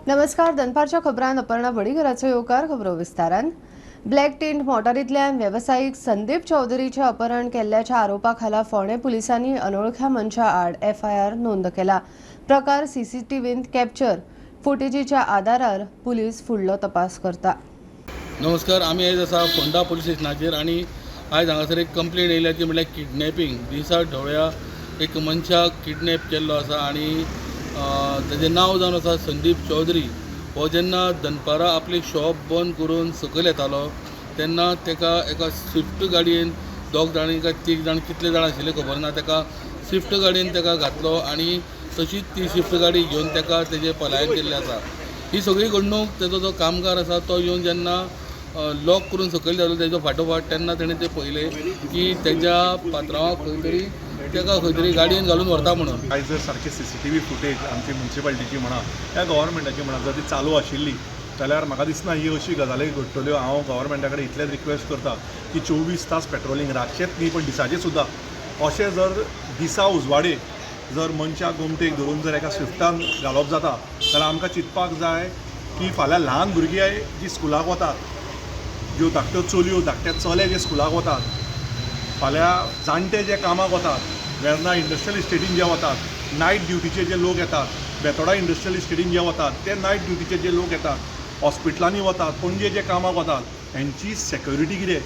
नमस्कार. दनपारच्या खबरांत अपर्णा बडीघराचो येवकार. खबरो विस्तारान. ब्लॅक टेंट मोटारींतल्यान व्यावसायिक संदीप चौधरीचे अपहरण केल्ल्याच्या आरोपा खाला फोंडे पुलिसांनी अनवळख्या मनशा आड FIR नोंद केला. प्रकार CCTVंत कॅप्चर फुटेजीच्या आधारार पुलीस फुडलो तपास करता. नमस्कार. आम्ही आज आसा फोंडा पुलीस स्टेशनाचेर आणि आज हांगासर एक कंप्लेंट येयल्या ती म्हळ्यार किडनॅपिंग. दिसा ढवळ्या एक मनशाक किडनॅप केल्लो आसा आणि ताजें नांव जावन आसा संदीप चौधरी. हो जेन्ना दनपारां आपली शॉप बंद करून सकयल येतालो तेन्ना ताका एका स्विफ्ट गाडयेन दोग जाण काय तीग जाण कितले जाण आशिल्ले खबर ना, ताका स्विफ्ट गाडयेन ताका घातलो आणि तशीच ती स्विफ्ट गाडी घेवन ताका तेजें पलायन केल्लें आसा. ही सगळी घडणूक तेजो जो कामगार आसा तो येवन जेन्ना लॉक करून सकयल देवलो तेजो फाटोफाट तेन्ना ताणें तें पळयलें की तेज्या पात्रांवाक खंय तरी ताका खंय तरी गाडयेन घालून व्हरता म्हणून. आयज जर सारकी CCTV फुटेज आमची म्युन्सिपालिटीची म्हणा या गव्हर्मेंटाची म्हणा जर ती चालू आशिल्ली जाल्यार म्हाका दिसना ही अशी गजाली घडटल्यो. हांव गव्हर्मेंटा कडेन इतलेंच रिक्वेस्ट करता की 24 तास पेट्रोलिंग रातचेच न्ही पण दिसाचे सुद्दां अशें जर दिसा उजवाडे जर मनशाक गोमटेक धरून जर एका स्विफ्टान घालप जाता जाल्यार आमकां चिंतपाक जाय की फाल्यां ल्हान भुरगीं जी स्कुलाक वतात, ज्यो धाकट्यो चलयो धाकटे चले जे स्कुलाक वतात, फाल्यां जाणटे जे कामाक वतात, वेर्ना इंडस्ट्रियल इस्टेटीन जे वतात, नायट ड्युटीचे जे लोक येतात, बेतोडा इंडस्ट्रियल इस्टेटीन जे वतात ते नायट ड्युटीचे जे लोक येतात, हॉस्पिटलांनी वतात, पणजे जे कामाक वतात, हेंची सेक्युरिटी कितें?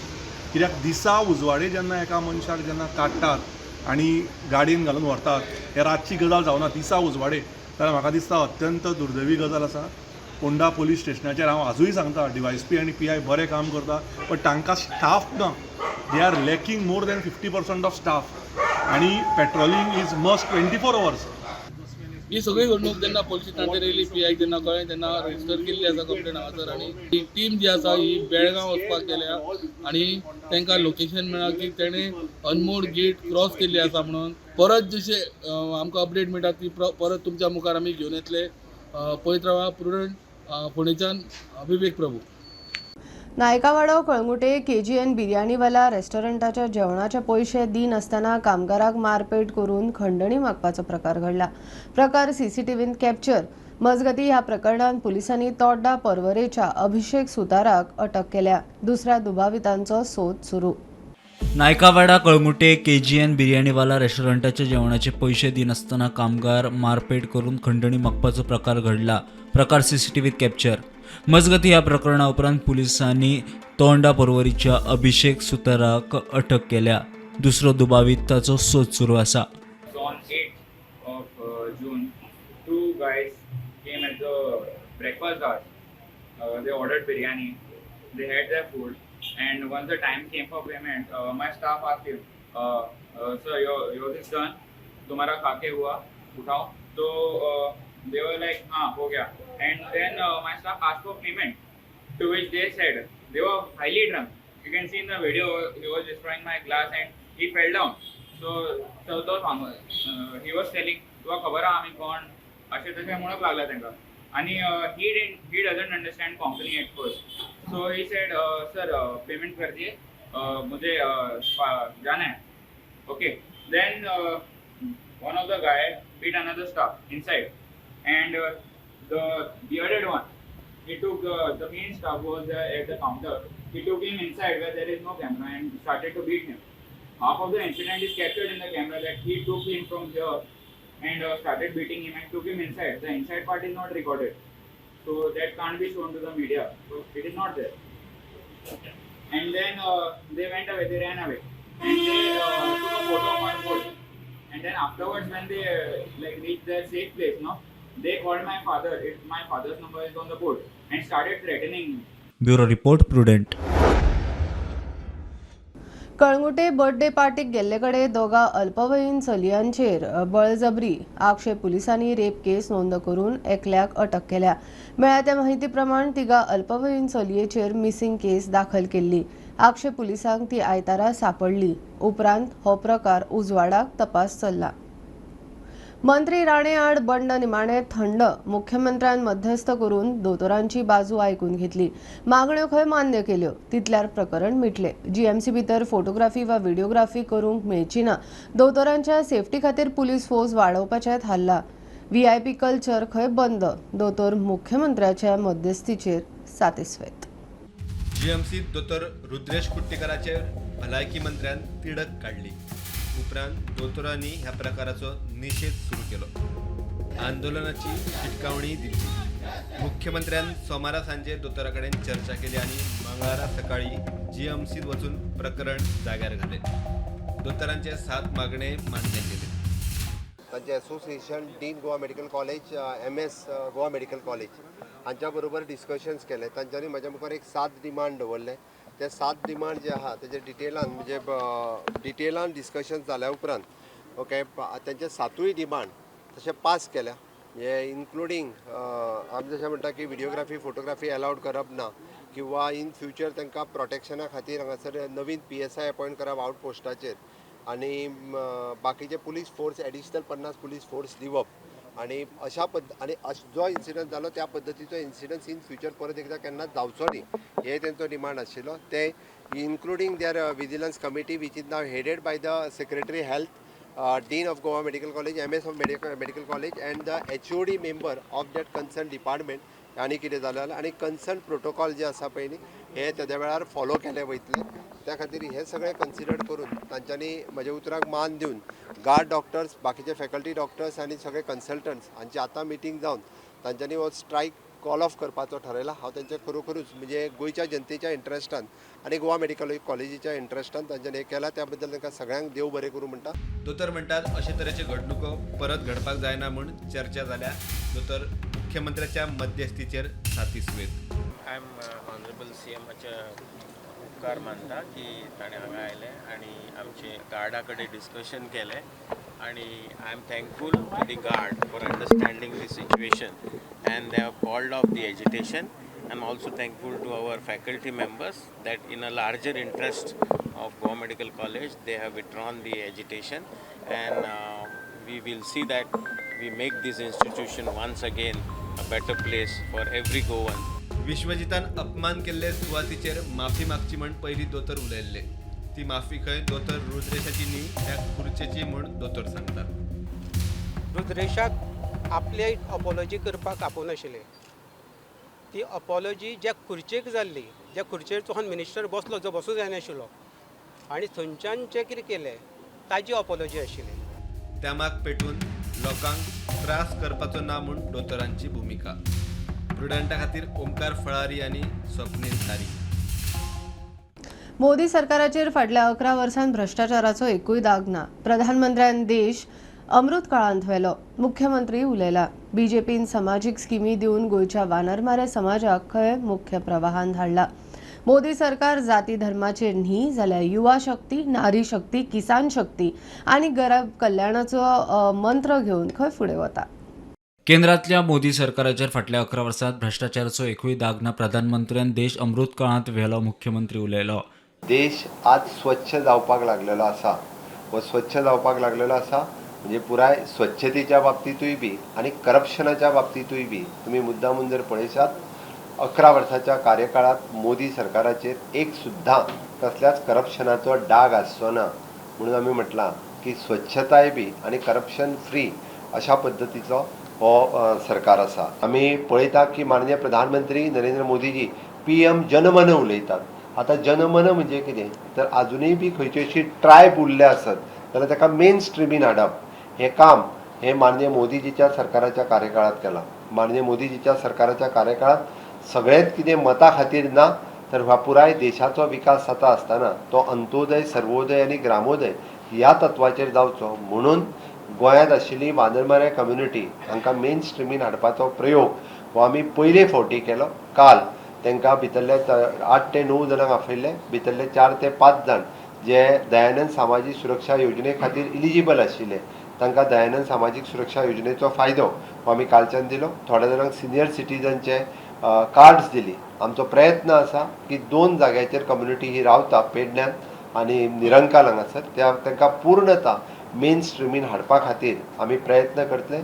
कित्याक दिसा उजवाडे जेन्ना एका मनशाक जेन्ना काडटात आनी गाडयेन घालून व्हरतात, हे रातची गजाल जावना, दिसा उजवाडे, जाल्यार म्हाका दिसता अत्यंत दुर्दैवी गजाल आसा. फोंडा पुलीस स्टेशनाचेर हांव आजूय सांगता DYSP आनी PI बरें काम करता, पण तांकां स्टाफ ना. They are lacking more than 50% of staff आणि पेट्रोलिंग इज मस्ट 24 hours. ही सगळी घडणूक जेन्ना पोलीस स्टेशनाचेर येयली PI जेन्ना कळ्ळें तेन्ना रजिस्टर केल्ली आसा कंप्लेंट हांगासर. आनी ही टीम जी आसा ही बेळगांव वचपाक गेल्या आनी तांकां लोकेशन मेळ्ळां की तेणें अनमोड गेट क्रॉस केल्ली आसा म्हणून. परत जशें आमकां अपडेट मेळटा ती परत तुमच्या मुखार आमी घेवन येतले. पळयत रावा. प्रुडंट फोंडेच्यान विवेक प्रभू. नायकावाडो कळंगुटे KGN बिर्याणीवाला रेस्टॉरंटाच्या जेवणाचे पयशे दिनासतना कामगाराक मारपेट करून खंडणी मागपाचो प्रकार घडला. प्रकार CCTVंत कॅप्चर. मजगती ह्या प्रकरणात पोलिसांनी तोड्डा पर्वरेच्या अभिषेक सुताराक अटक केल्या. दुसऱ्या दुबावितांचो सोद सुरू. नायकावाडा कळंगुटे KGN बिर्याणीवाला रेस्टॉरंटाच्या जेवणाचे पयशे दिनासतना कामगार मारपेट करून खंडणी मागपाचो प्रकार घडला. प्रकार CCTVंत कॅप्चर. मजगती ह्या प्रकरणा उपरांत पुलिसांनी तोंडा पर्वरीच्या अभिषेक सुताराक अटक केल्या. दुसरो दुबावीत ताचो सोद सुरू आसा. On 8th of June, two guys came at the breakfast hour. They ordered biryani. They had their food, and once the time came for payment, my staff asked him, "Sir, yours is done. तुम्हारा खा के हुआ? उठाओ." So they were like, "हाँ, हो गया." And then my staff asked for payment, to which they said they were highly drunk. You can see in the video he was destroying my glass and he fell down. So he was telling, तुका खबर आहा आमी कोण अशें तशें म्हणून लागला तांकां. आणि he doesn't understand Konkani at first. So he said, "Sir, payment कर दिए, मुझे जाना है." Okay. Then one of the guy beat another staff inside, and the bearded one, he took the main staff was at the counter. He took him inside where there is no camera and started to beat him. Half of the incident is captured in the camera that he took him from here and started beating him and took him inside. The inside part is not recorded, so that can't be shown to the media. So it is not there. And then they went away. They ran away, and they took a photo of my boat. And then afterwards, when they reached their safe place, they called my father. My father's number is on the board, and started threatening me. Bureau report prudent. Calangute birthday पार्टीक गेल्ले कडेन दोगा अल्पवयीन चलयांचेर बळजबरी आक्षेप पुलिसांनी rape केस नोंद करून एकल्याक अटक केल्या. मेळ्ळ्या त्या माहिती प्रमाण तिगा अल्पवयीन चलयेचेर मिसिंग केस दाखल केल्ली. आक्षेप पुलिसांक ती आयतारा सापडली. उपरांत हो प्रकार उजवाडाक तपास चल्ला. मंत्री राणे आड बंड निमाणे थंड. मुख्यमंत्र्यान मध्यस्थ करून दोतोरांची बाजू आयकून घेतली. मागण्यो खंय मान्य केल्यो तितल्यार प्रकरण मिटले. GMC भितर फोटोग्राफी वा व्हिडिओग्राफी करूंक मेळची ना. दोतोरांच्या सेफ्टी खातीर पुलीस फोर्स वाडोवपाचें थारला. VIP कल्चर खंय बंद दोतोर मुख्यमंत्र्याच्या मध्यस्थीचेर सातिस्वेत. जीएमसीत दोतोर रुद्रेश कुट्टेकराचेर भलायकी मंत्र्यान तिडक काढली. उपरांत दोतोरांनी ह्या प्रकाराचो निषेध सुरू केलो. आंदोलनाची शिटकावणी दिली. मुख्यमंत्र्यान सोमारा सांजे दोतोरा कडेन चर्चा केली आणि मंगळारा सकाळी जीएमसीत वचून प्रकरण जाग्यार घाले. दोतोरांचे 7 मागणे मान्य केले. तांचे association dean Goa medical college MS Goa medical college हांच्या बरोबर डिस्कशन्स केले. तांच्यांनी म्हाज्या मुखार एक 7 डिमांड दवरले. ते 7 डिमांड जे आहा तेजे डिटेलान म्हणजे डिटेलान डिस्कशन जाल्या उपरांत ओके तांचे 7य डिमांड तशें पास केल्या. हे इन्क्लुडींग आमी जशें म्हणटा की व्हिडिओग्राफी फोटोग्राफी अलाउड करप ना किंवा इन फ्युचर तांकां प्रोटेक्शना खातीर हांगासर नवीन PSI अपॉयंट करप आउट पोस्टाचेर आणि बाकीचे police force additional 50 police force दिवप आणि अशा आणि जो इन्सिडंट जालो त्या पद्दतीचो इन्सिडन्स इन फ्युचर परत एकदा केन्ना जावचो न्ही हे तेंचो डिमांड आशिल्लो. ते including their vigilance committee which is now headed by the secretary health Dean of Goa Medical College, MS of Medical College and the HOD member of that concerned department आनी कितें जालें आनी कन्सर्न प्रोटोकॉल जे आसा पळय न्ही हे तेद्या वेळार फॉलो केले वयतले. त्या खातीर हे सगळे कन्सिडर करून तांच्यांनी म्हज्या उतराक मान दिवन गार्ड डॉक्टर्स बाकीचे फॅकल्टी डॉक्टर्स आनी सगळे कन्सल्टंट्स हांची आतां मिटींग जावन तांच्यांनी हो स्ट्रायक कॉल ऑफ करपाचो ठरयला. हांव तांचे खरोखरूच म्हणजे गोंयच्या जनतेच्या इंट्रस्टान आनी गोवा मेडिकल कॉलेजीच्या इंट्रस्टान तांच्यांनी हे केला. त्या बद्दल तांकां सगळ्यांक देव बरें करूं म्हणटा. दोतोर म्हणटात अशे तरेच्यो घडणुको परत घडपाक जायना म्हूण चर्चा जाल्या. दोतोर मुख्यमंत्र्याच्या मध्यस्थीचेर सातिस्वेत. आय एम ऑनरेबल CMचे उपकार मानता की ताणें हांगा आयले आनी आमचे गार्डा कडेन डिस्कशन केलें आनी I am thankful to the guard for understanding the situation and they have called off the agitation. I'm also thankful to our faculty members that in a larger interest of Goa Medical College they have withdrawn the agitation and we will see that we make this institution once again a better place for every Goan. विश्वजितान अपमान केल्ले सुवातीचेर माफी मागची म्हूण पयलीं दोतोर उलयल्ले. ती माफी खंय दोतोर रुद्रेशाची न्ही त्या खुर्चेची म्हूण दोतोर सांगतात. रुद्रेशाक आपले अपॉलॉजी करपाक आपोवन आशिल्ले. ती अपॉलॉजी ज्या खुर्चेक जाल्ली ज्या खुर्चेर तो मिनिस्टर बसलो जो बसूं जायनाशिल्लो आनी थंयच्यान जें कितें केलें ताजी अपॉलॉजी आशिल्ली. त्या माग पेटून लोकांक त्रास करपाचो ना म्हूण दोतोरांची भुमिका. प्रुडंटा खातीर ओमकार फळारी आनी स्वप्नील तारी. मोदी सरकाराचेर फाटल्या 11 वर्सांत भ्रष्टाचाराचो एकूय दाग ना. प्रधानमंत्र्यान देश अमृत काळांत व्हेलो. मुख्यमंत्री उलयला. BJPन समाजीक स्किमी दिवन गोंयच्या वानरमारे समाजाक खंय मुख्य प्रवाहान धाडला. मोदी सरकार जाती धर्माचेर न्ही जाल्यार युवा शक्ती नारी शक्ती किसान शक्ती आनी गरीब कल्याणाचो मंत्र घेवन खंय फुडें वता. केंद्रातल्या मोदी सरकाराचेर फाटल्या 11 वर्सांत भ्रष्टाचाराचो एकूय दाग ना. प्रधानमंत्र्यान देश अमृत काळांत व्हेलो. मुख्यमंत्री उलयलो. देश आज स्वच्छ जावपाक लागलेलो आसा. व स्वच्छ जावपाक लागलेलो आसा म्हणजे पुराय स्वच्छतेच्या बाबतीतूय बी आणि करप्शनाच्या बाबतीतूय बी तुम्ही मुद्दामून जर पळयशात 11 वर्साच्या कार्यकाळात मोदी सरकाराचेर एक सुद्धा कसल्याच करप्शनाचो डाग आसचो ना. म्हणून आमी म्हटलां की स्वच्छताय बी आणि करप्शन फ्री अशा पद्दतीचो हो सरकार आसा. आमी पळयता की माननीय प्रधानमंत्री नरेंद्र मोदीजी PM जनमन उलयतात. आता जनमन म्हणजे कितें तर अजूनय बी खंयची अशी ट्रायब उरले आसत जाल्यार ताका मेन स्ट्रिमीन हाडप हे काम हे माननीय मोदीजीच्या सरकाराच्या कार्यकाळात केला. माननीय मोदीजीच्या सरकाराच्या कार्यकाळात सगळेंच कितें मता खातीर ना तर ह्या पुराय देशाचो विकास जाता आसतना तो अंत्योदय सर्वोदय आनी ग्रामोदय ह्या तत्वाचेर जावचो म्हणून गोंयांत आशिल्ली वानरमारे कम्युनिटी हांकां मेन स्ट्रिमीन हाडपाचो प्रयोग हो आमी पयले फावटी केलो. काल तांकां भितरले 8 ते 9 जाणांक आफयल्ले. भितरले 4 ते 5 जाण जे दयानंद सामाजीक सुरक्षा योजने खातीर इलिजिबल आशिल्ले तांकां दयानंद सामाजीक सुरक्षा योजनेचो फायदो हो आमी कालच्यान दिलो. थोड्या जाणांक सिनियर सिटीजनचे कार्ड्स दिली. आमचो प्रयत्न आसा की 2 जाग्याचेर कम्युनिटी ही रावता पेडण्यान आनी निरंकाल हांगासर तांकां पूर्णता मेन स्ट्रिमीन हाडपा खातीर आमी प्रयत्न करतले.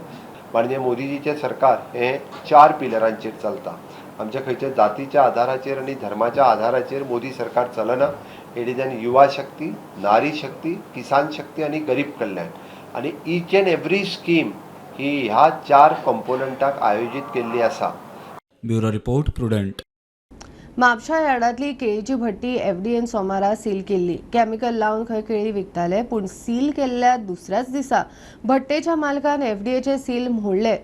माननीय मोदीजीचें सरकार हे 4 पिलरांचेर चलता. आमच्या खंयच्या जातीच्या आधाराचेर आनी धर्माच्या आधाराचेर मोदी सरकार चलना. इट इज एन युवा शक्ती नारी शक्ती किसान शक्ती आनी गरीब कल्याण आनी ईच एंड एवरी स्कीम ही ह्या 4 कंपोनंटाक आयोजीत केल्ली आसा. Bureau report Prudent. म्हापशा यार्डातली केळीची भट्टी एफडीएन सोमारा सील केल्ली. केमिकल लावन खंय केळी विकताले, पूण सील केल्ल्या दुसऱ्याच दिसा भट्टेच्या मालकान एफडीएचे सील मोडले.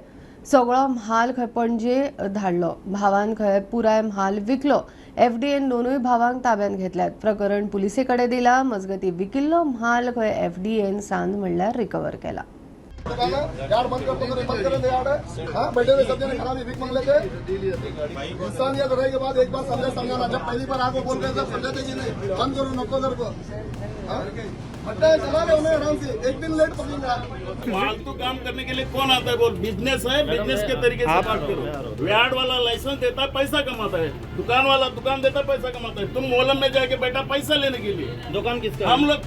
सगळो म्हाल खंय पणजे धाडलो. भावान खंय पुराय म्हाल विकलो. एफडीएन दोनूय भावांक ताब्यात घेतल्यात. प्रकरण पुलिसे कडेन दिला. मजगती विकिल्लो म्हाल खंय एफडीएन सांद म्हणल्यार रिकवर केला. यार्ड बंद कर दे यार्ड. हाँ, बैठे हुए सब जने खराब भीख मांग लेते. इंसानियत रहने के बाद एक बार समझाना. जब पहली बार आके बोल रहे थे समझाते कि नहीं बंद करो नको दर को. चला रहे उन्हें आराम से. एक दिन लेट पकड़ेंगे. फालतू काम करने के लिए कौन आता है? बोल, बिजनेस है, बिजनेस के तरीके से बात करो. यार्ड वाला लाइसेंस देता है, पैसा कमाता है. दुकान वाला दुकान देता है, पैसा कमाता है. तुम मोहल्ले में जाके बैठा पैसा लेने के लिए. दुकान किसका? हम लोग.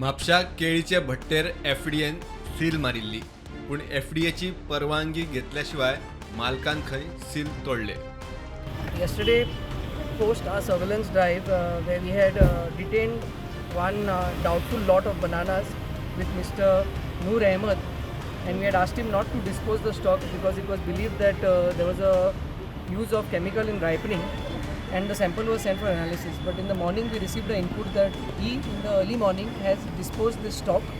म्हापशा केळीचे भट्टेर एफडीएन सील मारिल्ली, पूण एफडीएची परवानगी घेतल्याशिवाय मालकान खंय सील तोडले. Yesterday, post our surveillance drive, where we had detained one doubtful lot of bananas with Mr. Noor Ahmed, and we had asked him not to dispose the stock because it was believed that there was a use of chemical in ripening, and the sample was sent for analysis. But in the morning, we received the input that he, in the early morning, has disposed this stock,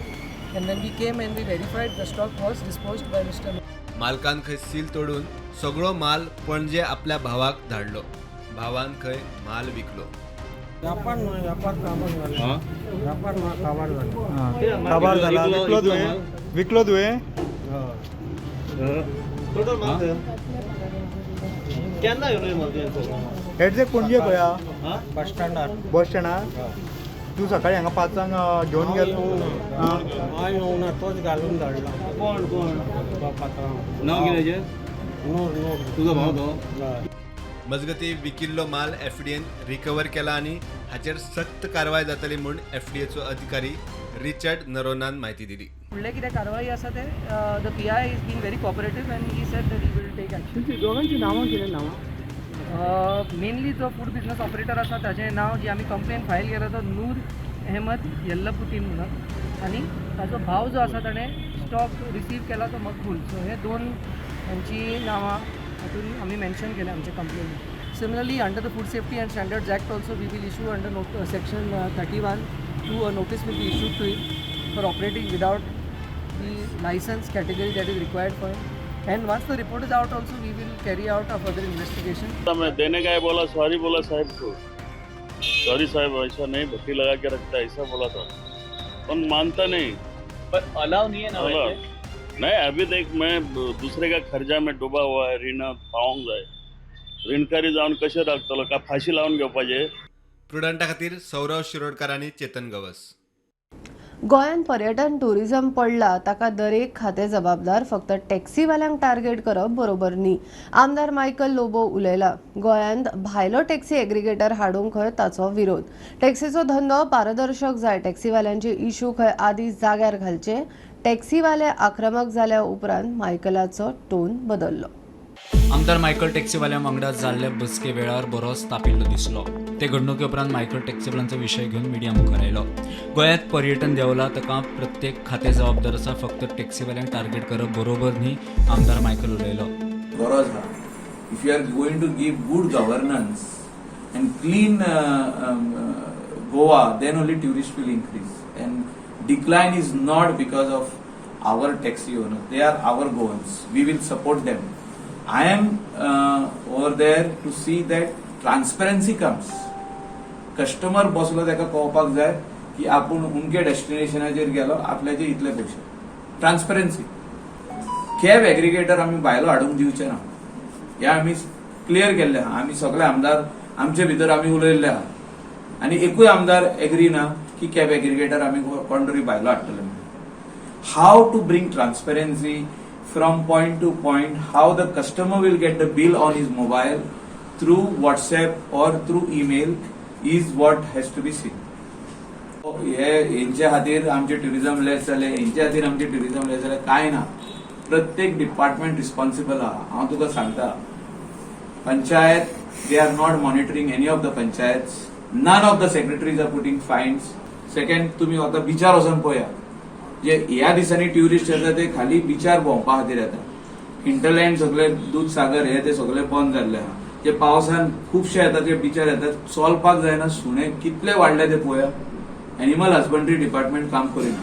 and then we came and we verified the stock was disposed by Mr. मालकान खंय seal तोडून सगळो माल पणजे आपल्या भावाक धाडलो. भावान खंय माल विकलो. काबार झाला. विकलो तुवें. एडजेक्ट पणजे खंय? बस स्टँडार. तू सकाळी हांगा 5 घेवन गेलो. तोच घालून धाडला. कोण नाव कितें तुजो भाव तो? मजगती विकिल्लो माल एफडीएन रिकवर केला आणि हाचेर सक्त कारवाय जातली म्हूण एफडीएचो अधिकारी रिचर्ड नरोनान माहिती दिली. फुडले कितें कारवाई आसा ते the PI is been very cooperative and he said that he will take action. दोगांची नांवां कितें नांवां? मेनली जो फूड बिझनेस ऑपरेटर आसा ताचें नांव जी आमी कंप्लेन फायल केला तो नूर अहमद येल्लापुतीन म्हणून, आनी ताचो भाव जो आसा ताणें स्टॉक रिसीव केला तो मकबूल. सो हे दोन तांची नांवां हातून आमी मेन्शन केल्या आमच्या कंप्लेनीन. Similarly under the food safety and standards act also we will issue under section 31 to a notice will be issued to it for operating without the licence category that is required for. And once the report is out also, we will carry out a further investigation. मैं देने का बोला, sorry बोला साहब को. Sorry साहब, ऐसा नहीं, भट्टी लगा के रखता है, ऐसा बोला था. पर मानता नहीं. पर अलाउ नहीं है ना वैसे? नहीं, अभी देख मैं दुसरे का खर्चा में डुबा हुआ है. ऋण पावूंक जाय. ऋणकारी जाऊन कशें राखतलो? का फाशी लावून घेवपाचें? प्रुडंटा खातीर सौरव शिरोडकर आनी चेतन गवस. गोंयांत पर्यटन टुरिझम पडला ताका दरेक खातें जबाबदार. फक्त टॅक्सीवाल्यांक टार्गेट करप बरोबर न्ही. आमदार मायकल लोबो उलयला. गोंयांत भायलो टॅक्सी एग्रिगेटर हाडूंक खंय ताचो विरोध. टॅक्सीचो धंदो पारदर्शक जाय. टॅक्सीवाल्यांचे इश्यू खंय आदी जाग्यार घालचे. टॅक्सीवाले आक्रमक जाल्या उपरांत मायकलाचो टोन बदललो. आमदार मायकल टॅक्सीवाल्या वांगडा जाल्ले बसके वेळार बरोच तापिल्लो दिसलो. ते घडणुके उपरांत मायकल टॅक्सीवाल्यांचो विशय घेवन मिडिया मुखार आयलो. गोंयांत पर्यटन देंवला ताका प्रत्येक खातें जबाबदार आसा. फक्त टॅक्सीवाल्यांक टार्गेट करप बरोबर न्ही, आमदार मायकल उलयलो. गरज ना. If you are going to give good governance and clean Goa, then only tourist will increase. And decline is not because of our taxi owner. They are our Goans. We will support them. I am over there to see that transparency comes. Customer बसलो ताका कळपाक जाय की आपूण उमके डेस्टिनेशनाचेर गेलो, आपल्याचे इतले पयशे. Transparency. Cab aggregator आमी भायलो हाडूंक दिवचे ना हे आमी क्लियर केल्ले आहा. आमी सगळे आमदार आमचे भितर आमी उलयल्ले आहा आनी एकूय आमदार एग्री ना की कॅब एग्रिगेटर आमी कोण तरी भायलो हाडटले. How to bring transparency from point to point, how the customer will get the bill on his mobile through WhatsApp or through email is what has to be seen. हेंचे खातीर आमचे tourism लेस जाले, हेंचे खातीर आमचे ट्युरिझम लेस जाले काय ना. प्रत्येक डिपार्टमेंट रिस्पॉन्सिबल आहा. हांव तुका सांगता, panchayat they are not monitoring any of the panchayats. None of the secretaries are putting fines. Second, तुम्ही आता बिचार वचून पळया. जे ह्या दिसांनी ट्युरिस्ट येतात ते खाली बिचार भोंवपा खातीर येतात. हिंटरलँड सगळे दूधसागर हे ते सगळे बंद जाल्ले आहा. जे पावसान खुबशे येतात ते बिचार येतात, चलपाक जायना, सुणे कितले वाडले ते पळया. एनिमल हजबंड्री डिपार्टमेंट काम करिना.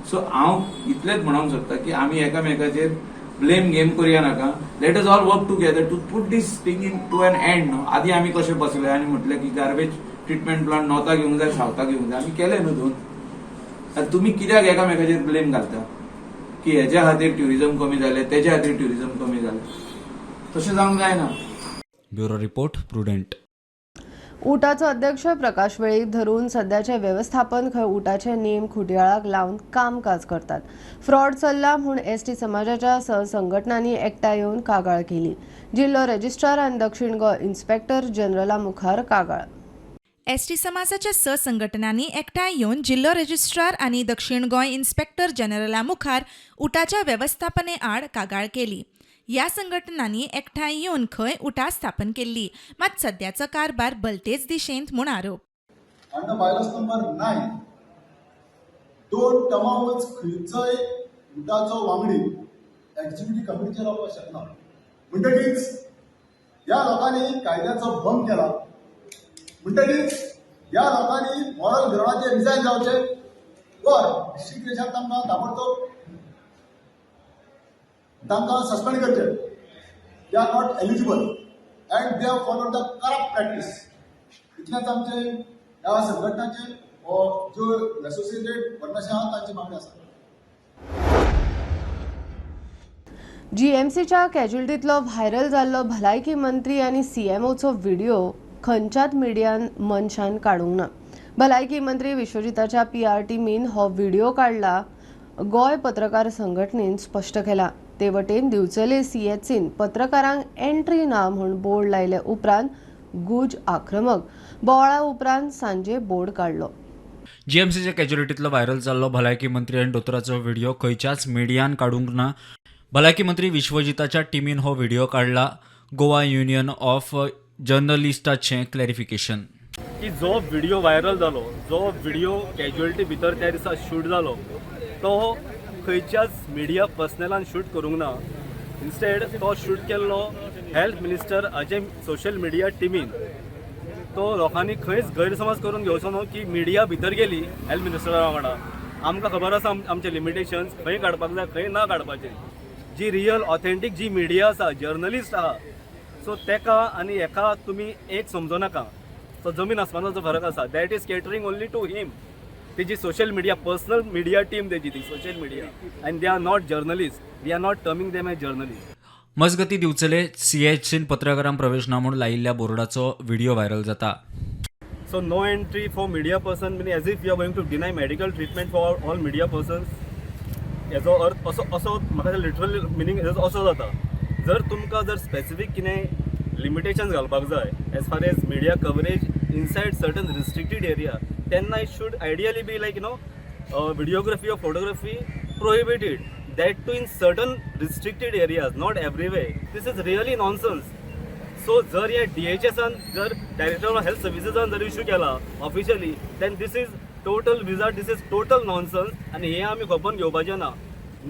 सो हांव इतलेच म्हणूंक सोदता की आमी एकामेकाचेर ब्लेम गेम करूया नाका. Let us all work together to put these thing into an end. न्हू आधी आमी कशे बसले आनी म्हटले की गार्बेज ट्रिटमेंट प्लांट नॉर्था घेवंक जाय, सावथा घेवंक जाय. आमी केले न्हू दोन. तुम्ही कित्याक एकामेकाचेर ब्लेम घालता की हेच्या खातीर ट्युरिझम कमी जाले, तेच्या खातीर ट्युरिझम कमी जाले. तशें जावंक जायना. Bureau report prudent. उटाचो अध्यक्ष प्रकाश वेळीक धरून सध्याचे व्यवस्थापन खंय उटाचे नेम खुट्याळाक लावन कामकाज करतात. फ्रॉड चल्ला म्हूण एसटी समाजाच्या सहसंघटनांनी एकठांय येवन कागाळ केली. जिल्हो रजिस्ट्रार आनी दक्षिण गोंय इन्स्पेक्टर जनरला मुखार कागाळ. एसटी समाजाच्या संघटनांनी एकठांय येवन जिल्हो रजिस्ट्रार आनी दक्षिण गोंय इन्स्पेक्टर जनरला मुखार उटाच्या व्यवस्थापने आड कागाळ केली. ह्या संघटनांनी एकठांय येवन खंय उटा स्थापन केल्ली, मात सध्याचो कारभार भलतेच दिशेंत म्हूण आरोप. अंडर बायलॉस नंबर 9 दोन टर्मावच खंयचोय उटाचो वांगडी एक्झिक्युटिव्ह कमिटीचेर रावपाक शकना. म्हणटकीच ह्या लोकांनी कायद्याचो भंग केला. म्हणटकीच ह्या लोकांनी मॉरल ग्राउंडाचेर रिजायन जावचे वर डिस्ट्रिक्ट रेशात तांकां ताबडतोब तांकां सस्पेंड करचे. दे are not eligible and they have followed the corrupt practice. इतलेंच आमचे ह्या संघटनाचे ज्यो एसोसिएटेड वर्नाशे आहात तांची मागणी आसा. जीएमसीच्या कॅज्युलिटींतलो व्हायरल जाल्लो भलायकी मंत्री आनी सीएमओचो व्हिडिओ खंयच्याच मिडियान मनशान काडूंक ना. भलायकी मंत्री विश्वजिताच्या PR टिमीन हो व्हिडिओ काडला. गोंय पत्रकार संघटनेन स्पश्ट केला. ते वटेन दिवचले CHCन पत्रकारांक एंट्री ना म्हूण बोर्ड लायले उपरांत गूज आक्रमक. बोवाळा उपरांत सांजे बोर्ड काडलो. जीएमसीच्या कॅज्युलिटींतलो व्हायरल जाल्लो भलायकी मंत्री आनी दोतोराचो व्हिडिओ खंयच्याच मिडियान काडूंक ना. भलायकी मंत्री विश्वजिताच्या टिमीन हो व्हिडिओ काडला. गोवा युनियन ऑफ जर्नलिस्टाचें क्लॅरिफिकेशन की जो व्हिडिओ व्हायरल जालो, जो व्हिडिओ कॅज्युअलिटी भितर त्या दिसा शूट जालो, तो खंयच्याच मिडिया पर्सनलान शूट करूंक ना. इन्स्टेड तो शूट केल्लो हेल्थ मिनिस्टर हाचे सोशल मिडिया टिमीन. तो लोकांनी खंयच गैरसमज करून घेवचो न्हू की मिडिया भितर गेली हेल्थ मिनिस्टरा वांगडा. आमकां खबर आसा आमचे लिमिटेशन्स खंय काडपाक जाय खंय ना काडपाचें. जी रियल ऑथेंटीक जी मिडिया आसा, जर्नलिस्ट आहा, सो तेका आनी हेका तुमी एक समजो नाका. सो जमीन आसमानाचो फरक आसा. That is catering only to him. तेजी social media personal media team तेजी ती social media and they are not journalist. We are not terming them as journalist. मजगती दिवचले CHCन पत्रकारांक प्रवेश ना म्हूण लायिल्ल्या बोर्डाचो व्हिडिओ व्हायरल जाता. So no entry for media person, meaning as if you are going to deny medical treatment for all media persons. याचो अर्थ असो म्हाका लिटरल मिनींग असो जाता. जर तुमकां जर स्पेसिफीक कितें लिमिटेशन्स घालपाक जाय as far as media coverage inside certain restricted area, तेन्ना it should ideally be like videography or photography prohibited. That too in certain restricted areas, not everywhere. This is really nonsense. So जर या DHSन जर director of health सर्विसेसान जर issue केला officially, then this is total wizard, this is total nonsense. आणि हे आमी खपोवन घेवपाचें ना.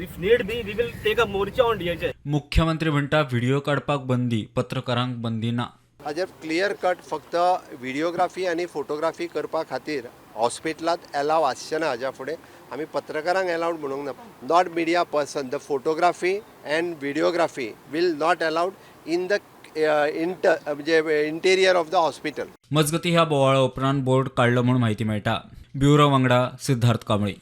If need be we will take a morcha on DHS. मुख्यमंत्री म्हणटा व्हिडिओ काडपाक बंदी, पत्रकारांक बंदी ना. हाजेर क्लियर कट फक्त व्हिडिओग्राफी आनी फोटोग्राफी करपा खातीर हॉस्पिटलांत एलाव आसचें ना. हाज्या फुडें आमी पत्रकारांक एलावड म्हणूंक ना. Not media person, the photography and videography will not allowed in the interior of the hospital. मजगती ह्या बोवाळा उपरांत बोर्ड काडलो म्हूण म्हायती मेळटा. ब्युरो वांगडा सिद्धार्थ कांबळी.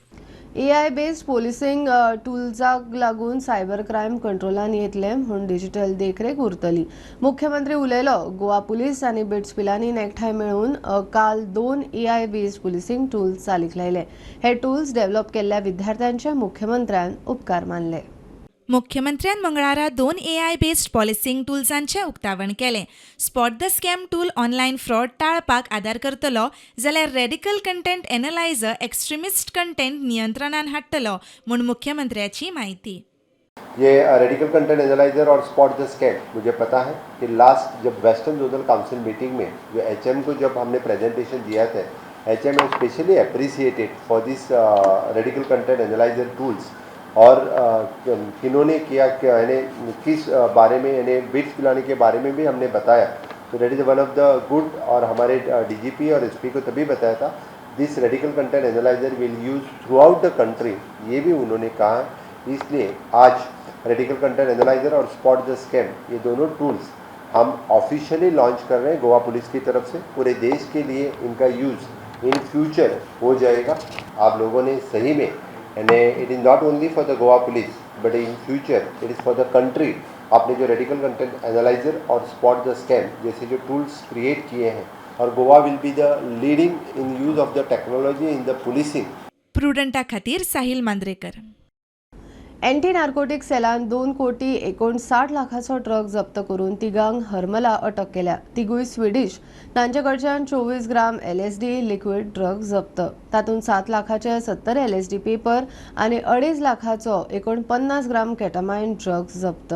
AI बेस्ड पोलिसींग टुल्साक लागून सायबर क्रायम कंट्रोलान येतले म्हूण डिजिटल देखरेख उरतली. मुख्यमंत्री उलयलो. गोवा पुलीस आनी बिट्स पिलांनी एकठांय मेळून काल 2 AI बेस्ड पोलिसींग टुल्स चालीक लायले. हे टुल्स डेव्हलप केल्ल्या विद्यार्थ्यांचे मुख्यमंत्र्यान उपकार मानले. मुख्यमंत्र्यान मंगळारा 2 AI बेस्ड पॉलिसिंग टुल्सांचें उक्तावण केलें. Spot the scam tool online fraud टाळपाक आदार करतलो, जाल्यार radical content analyser extremist content नियंत्रणान हाडटलो म्हूण मुख्यमंत्र्याची माहिती. ये रेडिकल कंटेंट एनालाइजर और स्पॉट द स्कैम, मुझे पता है कि लास्ट जब वेस्टर्न जोनल काउंसिल मीटिंग में जो HM को जब हमने प्रेजेंटेशन दिया था HM has specially appreciated for this radical content analyzer tools और किन्होंने किया क्या यानी किस बारे में यानी बिट्स पिलाने के बारे में भी हमने बताया. तो that is one of the good और हमारे DGP और SP को तभी बताया था this radical content analyser will use throughout the country, ये भी उन्होंने कहा. इसलिए आज रेडिकल कंटेंट एनालाइजर और स्पॉट द स्कैम ये दोनों टूल्स हम ऑफिशियली लॉन्च कर रहे हैं गोवा पुलिस की तरफ से. पूरे देश के लिए इनका यूज़ इन फ्यूचर हो जाएगा. आप लोगों ने सही में यानी it is not only for the Goa police but in future it is for the country. आपने जो रेडिकल कंटेंट एनालाइजर और स्पॉट द स्कैम जैसे जो टूल्स क्रिएट किए हैं और Goa will be the leading in use of the technology in the policing. प्रुडंटा खातीर साहिल मांद्रेकर. एंटी नार्कोटिक सेलान 2,59,00,000 ट्रक जप्त करून तिगांक हरमला अटक केल्या. तिगूय स्विडीश. तांचे कडच्यान 24 ग्राम LSD लिक्विड ड्रग जप्त. तातूंत 7 लाखाचे 70 LSD पेपर आनी 2.5 लाखाचो 49 ग्राम केटामाइन ड्रग जप्त.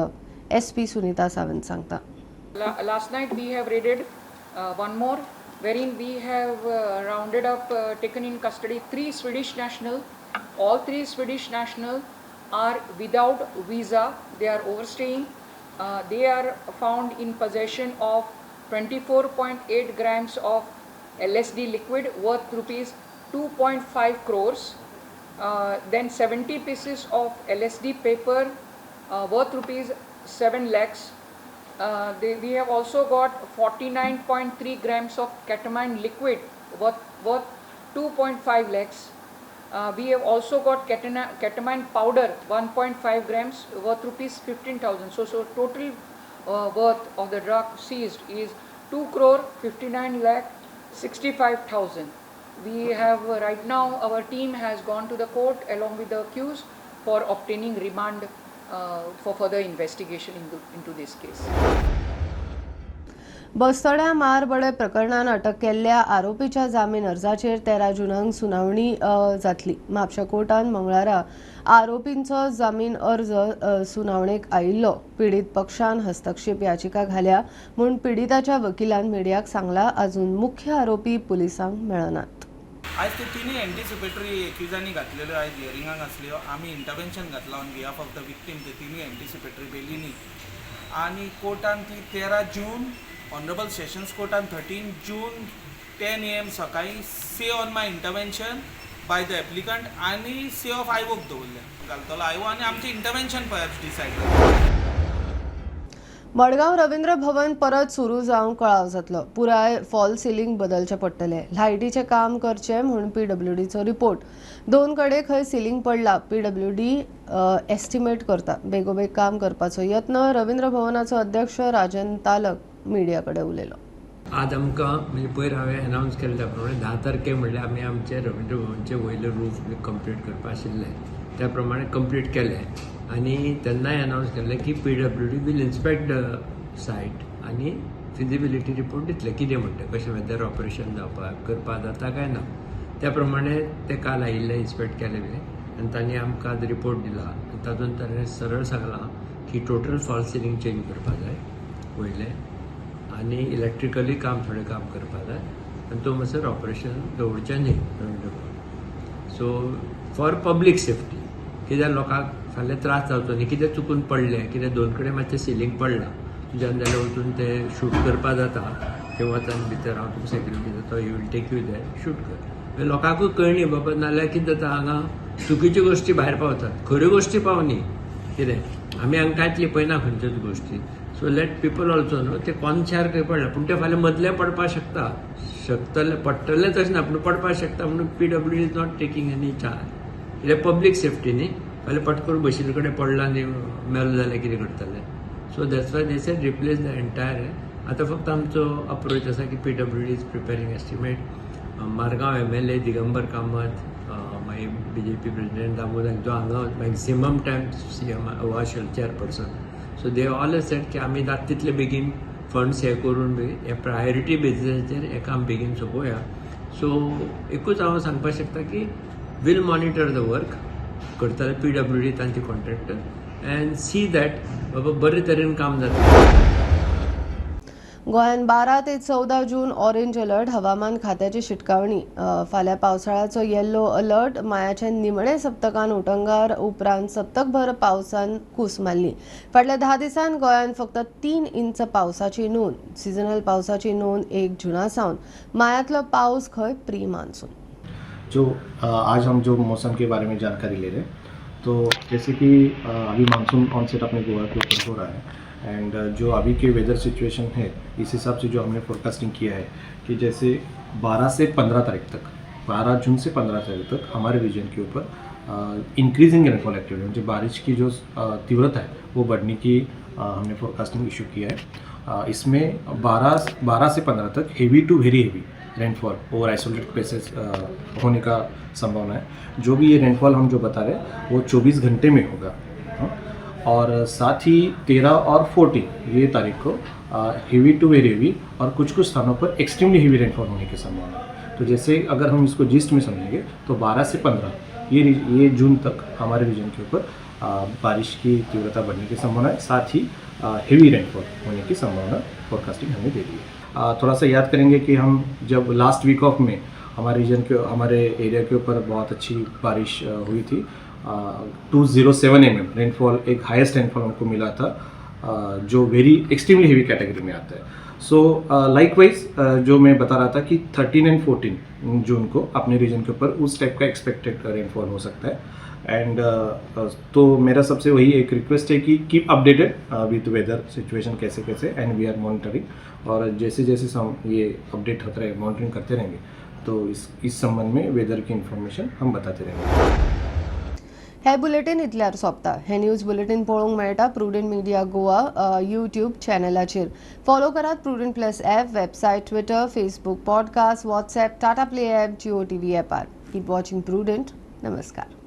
SP सुनीता सावंत सांगता. Last night we have raided one more, wherein we have rounded up, taken in custody 3 Swedish national. All 3 Swedish national are without visa. They are overstaying. They are found in possession of 24.8 grams of LSD liquid worth rupees 2.5 crores. Then 70 pieces of LSD paper worth rupees 7 lakhs. We have also got 49.3 grams of ketamine liquid worth 2.5 lakhs. We have also got ketamine powder 1.5 grams worth rupees 15,000. So total worth of the drug seized is 2 crore 59 lakh 65,000. We have right now our team has gone to the court along with the accused for obtaining remand for further investigation into this case. बस्तोड्या मारबडे प्रकरणात अटक केल्ल्या आरोपीच्या जामीन अर्जाचेर 13 जुनाक सुनावणी जातली. म्हापशा कोर्टान मंगळारा आरोपींचो जामीन अर्ज सुनावणेक आयिल्लो. पीडित पक्षान हस्तक्षेप याचिका घाल्या म्हूण पीडिताच्या वकिलान मिडियाक सांगला. अजून मुख्य आरोपी पुलिसांक मेळनात. आज ते तिनी एंटीसिपेटरी एक्युजांनी घातलेल्यो आयज हियरिंगाक आसल्यो. आमी इंटरवेन्शन घातला on behalf of the victim. ते तिनी एंटीसिपेटरी बेलीनी आनी कोर्टान ती 13 जून ऑनरेबल सेशन्स कोर्टान 13 जून 10 AM सकाळी say on my intervention by the applicant आनी से ऑफ आयवोक दवरले घालतलो आयवो आनी आमचें इंटरवेन्शन परहॅप्स डिसायड केलें. मडगांव रवींद्र भवन परत सुरू जावंक कळाव जातलो. पुराय फॉल सिलींग बदलचे पडटले. लायटीचे काम करचे म्हूण PWDचो रिपोर्ट. 2 कडे खंय सिलींग पडला PWD एस्टिमेट करता. बेगोबेग काम करपाचो यत्न. रवींद्र भवनाचो अध्यक्ष राजन तालक मिडिया कडेन उलयलो. आज आमकां म्हणजे पयर हांवें अनावन्स केले त्या प्रमाणे 10 तारखेक म्हणल्यार आमी आमचे रवींद्र भवनचे वयले रूफ कंप्लीट करपा आशिल्ले त्या प्रमाणे कंप्लीट केले आनी तेन्नाय अनावन्स केल्लें की PWD वील इन्स्पेक्ट द सायट आनी फिजिबिलिटी रिपोर्ट दितले कितें म्हणटा कशें वेदर ऑपरेशन करपा जाता काय ना. त्या प्रमाणे ते काल आयिल्ले इन्स्पेक्ट केले बी आनी तांणी आमकां रिपोर्ट दिला. तातूंत ताणें सरळ सांगलां की टोटल फॉल सिलींग चेंज करपा जाय वयले आनी इलेक्ट्रिकली थोडें काम करपा जाय आनी तो मातसर ऑपरेशन दवरचें न्ही रवींद्र भवन. सो फॉर पब्लीक सेफ्टी कित्याक लोकांक फाल्यां त्रास जावचो न्ही. कितें चुकून पडलें कितें 2 कडेन मातशें सिलींग पडलां तुज्यान जाल्यार वचून ते शूट करपा जाता. ते वचून भितर हांव तुका सेक्युरिटी जाता you will take you there shoot कर. लोकांकूय कळनी बाबा नाल्यार कितें जाता हांगा चुकीच्यो गोश्टी भायर पावतात खऱ्यो गोश्टी पावनी. कितें आमी हांगा कांयच लिपयना खंयच्योच गोश्टी. So let people also know ते कोनशार खंय पडला पूण ते फाल्यां मदले पडपाक शकतले पडटले तशें ना पूण पडपाक शकता म्हणून PWD is not taking any charge. कित्याक पब्लीक सेफ्टी न्ही. फाल्यां पटकन बशिल्ले कडेन पडला आनी मेलो जाल्यार कितें करतले. So that's why they said replace the entire. आतां फक्त आमचो अप्रोच आसा की PWD is preparing estimate. Margao MLA Digambar Kamat मागीर BJP प्रेसिडेंट दामोदर जो हांगा मॅक्झिमम टायम CM वाशल chairperson. So they all said की आमी जाता तितले बेगीन फंड्स हे करून बी हे प्रायोरिटी बेसिसाचेर हे काम बेगीन सोंपोवया. सो एकूच हांव सांगपाक शकता की वील मॉनिटर द वर्क करतले PWD तांचे कॉन्ट्रॅक्टर अँड सी दॅट बाबा बरे तरेन काम जाता. गोंयान 12 ते 14 जून ऑरेंज अलर्ट. हवामान खात्याची शिटकावणी. फाल्यां पावसाळ्याचो येल्लो अलर्ट. मायाचे निमणे सप्तकान उटंगार उपरांत सप्तकभर पावसान कूस मारली. फाटल्या 10 दिसांत गोंयान फक्त 3 इंच पावसाची नोंद. सिजनल पावसाची नोंद 1 जूना सावन. मायांतलो पावस खंय प्री मान्सून. जो आज हम जो मौसम के बारे में जानकारी ले रहे हैं, तो जैसे कि अभी मानसून ऑनसेट अपने गोवा के ऊपर हो रहा है एंड जो अभी के वेदर सिचुएशन है इस हिसाब से जो हमने फोरकास्टिंग किया है कि जैसे 12 से 15 तारीख तक 12 जून से 15 तारीख तक हमारे रीजन के ऊपर इंक्रीजिंग रेनफॉल एक्टिविटी जो बारिश की जो तीव्रता है वो बढ़ने की हमने फोरकास्टिंग इशू किया है. इसमें 12 से 15 तक heavy to very heavy rainfall और आइसोलेटेड प्लेसेस होने का संभावना है. जो भी ये रेनफॉल हम जो बता रहे हैं वो 24 घंटे में होगा. और साथ ही 13 और 14 ये तारीख को हेवी टू वेरी हेवी और कुछ स्थानों पर एक्सट्रीमली हेवी रेनफॉल होने की संभावना है. तो जैसे अगर हम इसको जिस्ट में समझेंगे तो 12 से 15 ये जून तक हमारे रीजन के ऊपर बारिश की तीव्रता बढ़ने की संभावना है. साथ ही हेवी रेनफॉल होने की संभावना फोरकास्टिंग हमें दे दी है. थोड़ा सा याद करेंगे कि हम जब लास्ट वीक ऑफ में हमारे रीजन के हमारे एरिया के ऊपर बहुत अच्छी बारिश हुई थी. 207 mm रेनफॉल एक हाईएस्ट रेनफॉल हमको मिला था जो वेरी एक्सट्रीमली हेवी कैटेगरी में आता है. सो लाइकवाइज जो मैं बता रहा था कि 13 एंड 14 जून को अपने रीजन के ऊपर उस टाइप का एक्सपेक्टेड रेनफॉल हो सकता है. एंड तो मेरा सबसे वही एक रिक्वेस्ट है कि keep updated with weather situation कैसे कैसे एंड वी आर मॉनिटरिंग. और जैसे जैसे हम ये अपडेट होता रहे मॉनिटरिंग करते रहेंगे तो इस संबंध में वेदर की इन्फॉर्मेशन हम बताते रहेंगे. हे बुलेटिन इतल्यार सोंपता. हे न्यूज बुलेटिन पळोवंक मेळटा प्रुडंट मिडिया गोवा यूट्यूब चॅनलाचेर. फॉलो करात Prudent plus app, website, Twitter, Facebook, podcast, WhatsApp, Tata Play app, Jio TV ॲपार. Keep watching Prudent. नमस्कार.